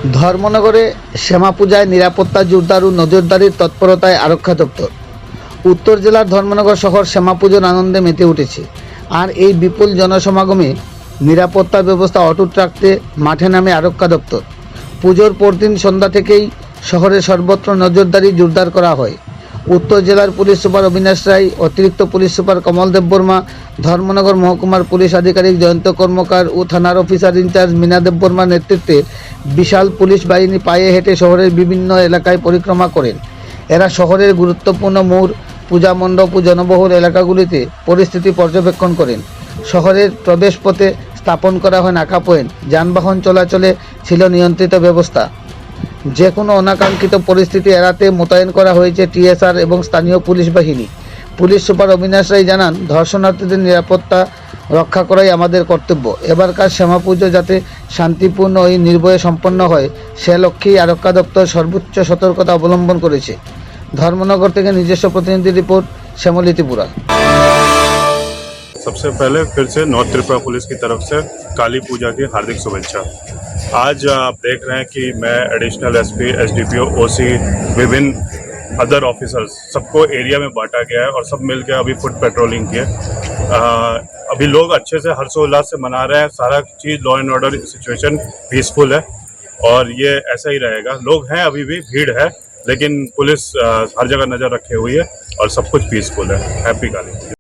ধর্মনগরে শ্যামা পূজায় নিরাপত্তা জোরদার ও নজরদারির তৎপরতায় আরক্ষা দপ্তর। উত্তর জেলার ধর্মনগর শহর শ্যামা পুজোর আনন্দে মেতে উঠেছে। আর এই বিপুল জনসমাগমে নিরাপত্তা ব্যবস্থা অটুট রাখতে মাঠে নামে আরক্ষা দপ্তর। পুজোর পরদিন সন্ধ্যা থেকেই শহরে সর্বত্র নজরদারি জোরদার করা হয়। উত্তর জেলার পুলিশ সুপার অবিনাশ রায়, অতিরিক্ত পুলিশ সুপার কমল দেব বর্মা, ধর্মনগর মহকুমার পুলিশ আধিকারিক জয়ন্ত কর্মকার ও থানার অফিসার ইনচার্জ মীনা দেব বর্মার নেতৃত্বে বিশাল পুলিশ বাহিনী পায়ে হেঁটে শহরের বিভিন্ন এলাকায় পরিক্রমা করেন। এরা শহরের গুরুত্বপূর্ণ মোড়, পূজা মণ্ডপ ও জনবহুল এলাকাগুলিতে পরিস্থিতি পর্যবেক্ষণ করেন। শহরের প্রবেশপথে স্থাপন করা হয় নাকা পয়েন্ট। যানবাহন চলাচলে ছিল নিয়ন্ত্রিত ব্যবস্থা। যে কোনো অনাকাঙ্ক্ষিত পরিস্থিতি এড়াতে মোতায়েন করা হয়েছে টিএসআর এবং স্থানীয় পুলিশ বাহিনী। পুলিশ সুপার অবিনাশ রায় জানান, দর্শনার্থীদের নিরাপত্তা রক্ষা করাই আমাদের কর্তব্য। এবারকার শ্যামা পুজো যাতে শান্তিপূর্ণ ও নির্ভয়ে সম্পন্ন হয় সে লক্ষ্যেই আরক্ষা দপ্তর সর্বোচ্চ সতর্কতা অবলম্বন করেছে। ধর্মনগর থেকে নিজস্ব প্রতিনিধি রিপোর্ট, শ্যামলী ত্রিপুরা। सबसे पहले फिर से नॉर्थ त्रिपुरा पुलिस की तरफ से काली पूजा की हार्दिक शुभेच्छा। आज आप देख रहे हैं कि मैं एडिशनल एसपी, एसडीपीओ, ओसी, विभिन्न अदर ऑफिसर्स सबको एरिया में बांटा गया है और सब मिलकर अभी फुट पेट्रोलिंग किए। अभी लोग अच्छे से हर्षोल्लास से मना रहे हैं। सारा चीज़ law and order situation peaceful है और ये ऐसा ही रहेगा। लोग हैं, अभी भी भीड़ है, लेकिन पुलिस हर जगह नज़र रखे हुई है और सब कुछ पीसफुल है। हैप्पी काली।